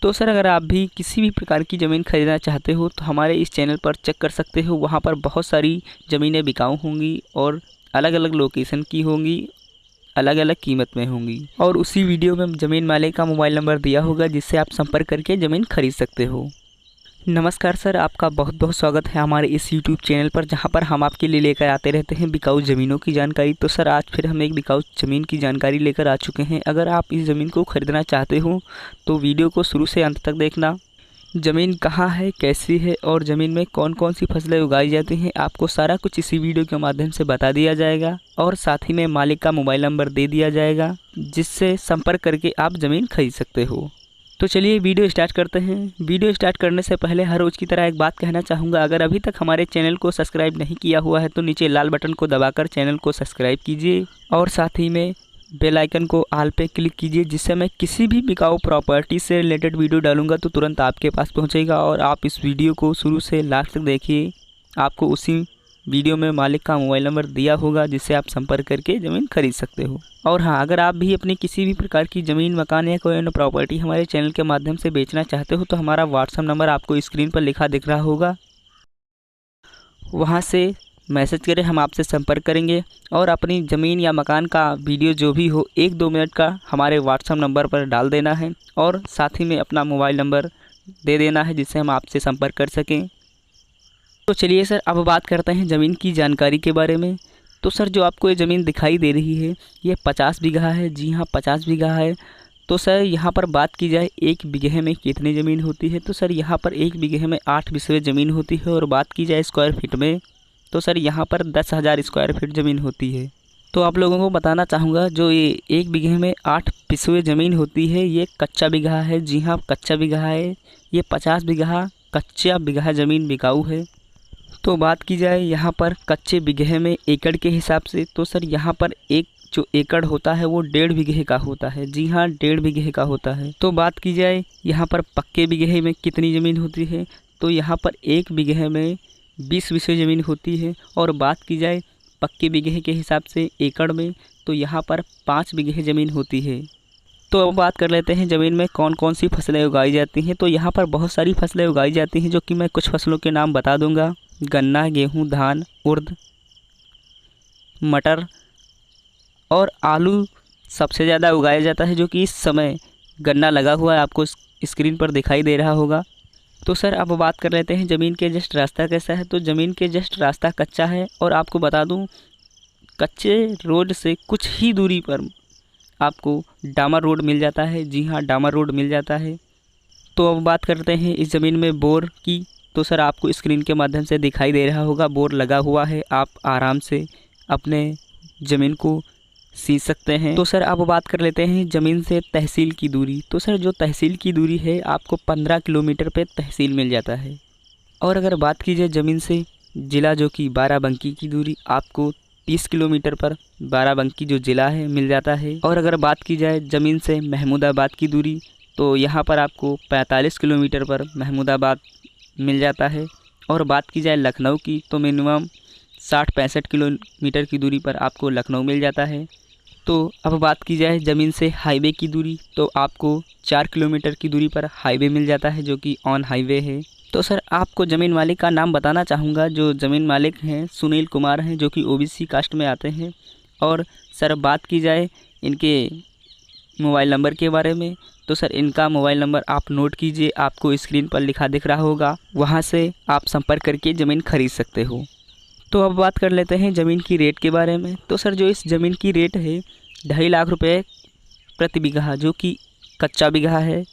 तो सर अगर आप भी किसी भी प्रकार की ज़मीन खरीदना चाहते हो तो हमारे इस चैनल पर चेक कर सकते हो। वहाँ पर बहुत सारी ज़मीनें बिकाऊ होंगी और अलग अलग लोकेशन की होंगी, अलग अलग कीमत में होंगी। और उसी वीडियो में ज़मीन मालिक का मोबाइल नंबर दिया होगा जिससे आप संपर्क करके ज़मीन खरीद सकते हो। नमस्कार सर, आपका बहुत बहुत स्वागत है हमारे इस यूट्यूब चैनल पर, जहां पर हम आपके लिए लेकर आते रहते हैं बिकाऊ ज़मीनों की जानकारी। तो सर आज फिर हम एक बिकाऊ ज़मीन की जानकारी लेकर आ चुके हैं। अगर आप इस ज़मीन को ख़रीदना चाहते हो तो वीडियो को शुरू से अंत तक देखना। ज़मीन कहाँ है, कैसी है और ज़मीन में कौन कौन सी फसलें उगाई जाती हैं, आपको सारा कुछ इसी वीडियो के माध्यम से बता दिया जाएगा। और साथ ही में मालिक का मोबाइल नंबर दे दिया जाएगा जिससे संपर्क करके आप ज़मीन खरीद सकते हो। तो चलिए वीडियो स्टार्ट करते हैं। वीडियो स्टार्ट करने से पहले हर रोज़ की तरह एक बात कहना चाहूँगा, अगर अभी तक हमारे चैनल को सब्सक्राइब नहीं किया हुआ है तो नीचे लाल बटन को दबाकर चैनल को सब्सक्राइब कीजिए और साथ ही में बेल आइकन को ऑल पे क्लिक कीजिए, जिससे मैं किसी भी बिकाऊ प्रॉपर्टी से रिलेटेड वीडियो डालूंगा तो तुरंत आपके पास पहुँचेगा। और आप इस वीडियो को शुरू से लास्ट तक देखिए, आपको उसी वीडियो में मालिक का मोबाइल नंबर दिया होगा जिससे आप संपर्क करके ज़मीन खरीद सकते हो। और हाँ, अगर आप भी अपनी किसी भी प्रकार की ज़मीन, मकान या कोई अन्य प्रॉपर्टी हमारे चैनल के माध्यम से बेचना चाहते हो तो हमारा व्हाट्सएप नंबर आपको स्क्रीन पर लिखा दिख रहा होगा, वहाँ से मैसेज करें, हम आपसे संपर्क करेंगे। और अपनी ज़मीन या मकान का वीडियो जो भी हो 1-2 मिनट का हमारे व्हाट्सएप नंबर पर डाल देना है और साथ ही में अपना मोबाइल नंबर दे देना है जिससे हम आपसे संपर्क कर सकें। तो चलिए सर अब बात करते हैं ज़मीन की जानकारी के बारे में। तो सर जो आपको ये ज़मीन दिखाई दे रही है ये 50 बीघा है। जी हाँ, 50 बीघा है। तो सर यहाँ पर बात की जाए 1 बीघे में कितनी ज़मीन होती है, तो सर यहाँ पर 1 बीघे में 8 बिस्वे ज़मीन होती है। और बात की जाए स्क्वायर फीट में तो सर यहाँ पर 10,000 स्क्वायर फीट ज़मीन होती है। तो आप लोगों को बताना चाहूँगा, जो ये 1 बीघे में 8 बिस्वे ज़मीन होती है ये कच्चा बीघा है। जी हाँ, कच्चा बीघा है। ये 50 बीघा कच्चा बीघा ज़मीन बिकाऊ है। तो बात की जाए यहाँ पर कच्चे बीघे में एकड़ के हिसाब से तो सर यहाँ पर एक जो एकड़ होता है वो 1.5 बीघे का होता है। जी हाँ, 1.5 बीघे का होता है। तो बात की जाए यहाँ पर पक्के बीघे में कितनी ज़मीन होती है, तो यहाँ पर 1 बीघे में 20 बिस्वे ज़मीन होती है। और बात की जाए पक्के बीघे के हिसाब से एकड़ में तो यहाँ पर 5 बीघे ज़मीन होती है। तो अब बात कर लेते हैं ज़मीन में कौन कौन सी फसलें उगाई जाती हैं। तो यहाँ पर बहुत सारी फसलें उगाई जाती हैं, जो कि मैं कुछ फसलों के नाम बता दूँगा। गन्ना, गेहूं, धान, उर्द, मटर और आलू सबसे ज़्यादा उगाया जाता है, जो कि इस समय गन्ना लगा हुआ है, आपको स्क्रीन पर दिखाई दे रहा होगा। तो सर अब बात कर लेते हैं ज़मीन के जस्ट रास्ता कैसा है। तो ज़मीन के जस्ट रास्ता कच्चा है और आपको बता दूं कच्चे रोड से कुछ ही दूरी पर आपको डामर रोड मिल जाता है। जी हाँ, डामर रोड मिल जाता है। तो अब बात करते हैं इस ज़मीन में बोर की। तो सर आपको स्क्रीन के माध्यम से दिखाई दे रहा होगा, बोर लगा हुआ है। आप आराम से अपने ज़मीन को सींच सकते हैं। तो सर अब बात कर लेते हैं ज़मीन से तहसील की दूरी। तो सर जो तहसील की दूरी है आपको 15 किलोमीटर पे तहसील मिल जाता है। और अगर बात की जाए ज़मीन से ज़िला, जो कि बाराबंकी की दूरी, आपको 30 किलोमीटर पर बाराबंकी जो ज़िला है मिल जाता है। और अगर बात की जाए ज़मीन से महमूदाबाद की दूरी तो यहाँ पर आपको 45 किलोमीटर पर महमूदाबाद मिल जाता है। और बात की जाए लखनऊ की तो मिनिमम 60-65 किलोमीटर की दूरी पर आपको लखनऊ मिल जाता है। तो अब बात की जाए ज़मीन से हाईवे की दूरी तो आपको 4 किलोमीटर की दूरी पर हाईवे मिल जाता है, जो कि ऑन हाईवे है। तो सर आपको ज़मीन मालिक का नाम बताना चाहूँगा। जो ज़मीन मालिक हैं सुनील कुमार हैं, जो कि ओबीसी कास्ट में आते हैं। और सर बात की जाए इनके मोबाइल नंबर के बारे में तो सर इनका मोबाइल नंबर आप नोट कीजिए, आपको स्क्रीन पर लिखा दिख रहा होगा, वहाँ से आप संपर्क करके ज़मीन खरीद सकते हो। तो अब बात कर लेते हैं ज़मीन की रेट के बारे में। तो सर जो इस ज़मीन की रेट है 2.5 लाख रुपये प्रति बीघा, जो कि कच्चा बीघा है।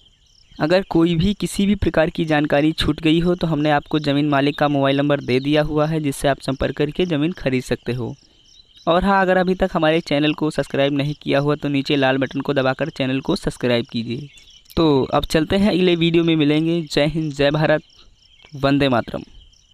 अगर कोई भी किसी भी प्रकार की जानकारी छूट गई हो तो हमने आपको ज़मीन मालिक का मोबाइल नंबर दे दिया हुआ है जिससे आप संपर्क करके ज़मीन खरीद सकते हो। और हाँ, अगर अभी तक हमारे चैनल को सब्सक्राइब नहीं किया हुआ तो नीचे लाल बटन को दबाकर चैनल को सब्सक्राइब कीजिए। तो अब चलते हैं, अगले वीडियो में मिलेंगे। जय हिंद, जय भारत, वंदे मातरम।